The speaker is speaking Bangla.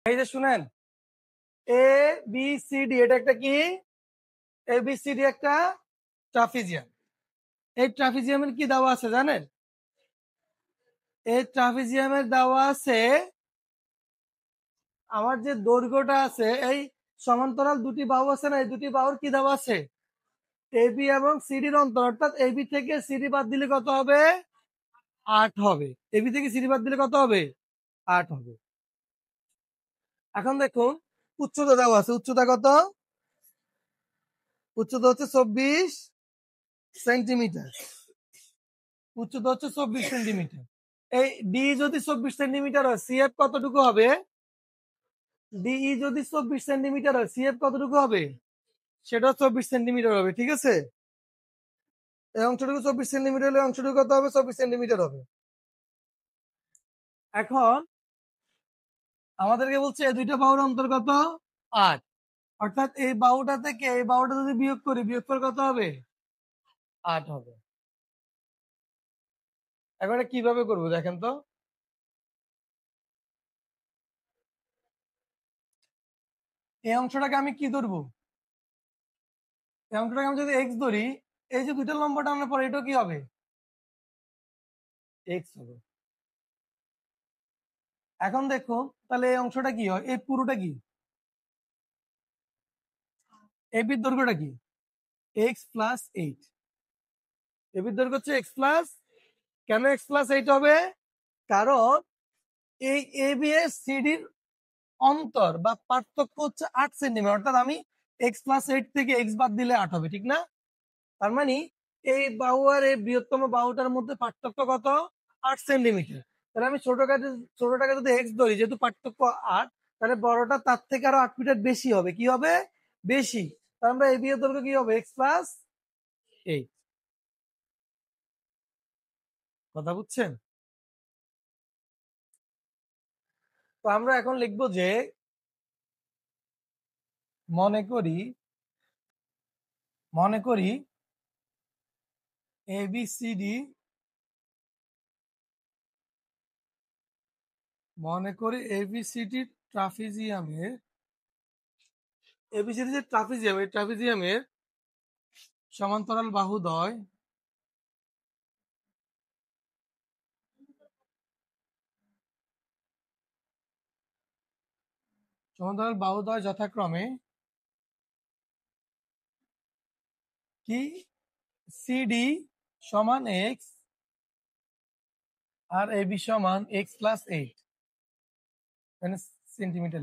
এই যে শুনেন, এ বি সি ডি এটা একটা কি? এ বি সি ডি একটা ট্রাপিজিয়াম। এই ট্রাপিজিয়ামের কি দেওয়া আছে জানেন? এই ট্রাপিজিয়ামের দেওয়া আছে আমার যে দৈর্ঘ্যটা আছে, এই সমান্তরাল দুটি বাহু আছে না, এই দুটি বাহুর কি দেওয়া আছে? এ বি এবং সিডির অন্তর, অর্থাৎ এ বি থেকে সিডি বাদ দিলে কত হবে? 8 হবে। এ বি থেকে সিডি বাদ দিলে কত হবে? 8 হবে। এখন দেখুন, উচ্চতা দেওয়া আছে। উচ্চতা কত? উচ্চতা হচ্ছে 24 সেন্টিমিটার। উচ্চতা হচ্ছে 24 সেন্টিমিটার। এই ডি যদি 24 সেন্টিমিটার হয়, সিএফ কতটুকু হবে? ডিই যদি 24 সেন্টিমিটার হয়, সিএফ কতটুকু হবে? সেটা 24 সেন্টিমিটার হবে। ঠিক আছে, এই অংশটুকু 24 সেন্টিমিটার হলে অংশটুকু কত হবে? 24 সেন্টিমিটার হবে। এখন আমাদেরকে বলছে এই দুইটা বাহুর অন্তর কত? 8। অর্থাৎ এই বাহুটা থেকে এই বাহুটা যদি বিয়োগ করি, বিয়োগ করে কত হবে? 8 হবে। এখন এটা কিভাবে করবো দেখেন তো। এই অংশটাকে আমি কি ধরবো? এই অংশটাকে আমি যদি এক্স ধরি, এই যে দুইটা লম্বাটা আমরা পরে, এটা কি হবে? এক্স হবে। এখন দেখো, তাহলে এই অংশটা কি হয়? এই পুরোটা কি? এবির দৈর্ঘ্যটা কি? X plus 8। এবির দৈর্ঘ্য হচ্ছে এক্স প্লাস। কেন এক্স প্লাস 8 হবে? কারণ এই এবি এর সিডির অন্তর বা পার্থক্য হচ্ছে 8 সেন্টিমিটার। অর্থাৎ আমি এক্স প্লাস 8 থেকে এক্স বাদ দিলে 8 হবে, ঠিক না? তার মানে এই বাহু আর এই বৃহত্তম বাহুটার মধ্যে পার্থক্য কত? 8 সেন্টিমিটার। তাহলে আমি ছোটটাকে যদি এক্স ধরি, যেহেতু পার্থক্য 8, তাহলে বড়টা তার থেকে আরো 8 মিটার বেশি হবে। কি হবে? বেশি। তাহলে আমরা এবি এর দৈর্ঘ্য কি হবে? X plus 8। কথা বুঝছেন? তো আমরা এখন লিখবো যে, মনে করি এবিসিডি, মনে করি এবিসিডি ট্রাপিজিয়ামের, এবিসিডি যে ট্রাপিজিয়াম, এই ট্রাপিজিয়ামের সমান্তরাল বাহুদ্বয় যথাক্রমে কি? সিডি সমান এক্স আর এবি সমান এক্স প্লাস 8 সেন্টিমিটার।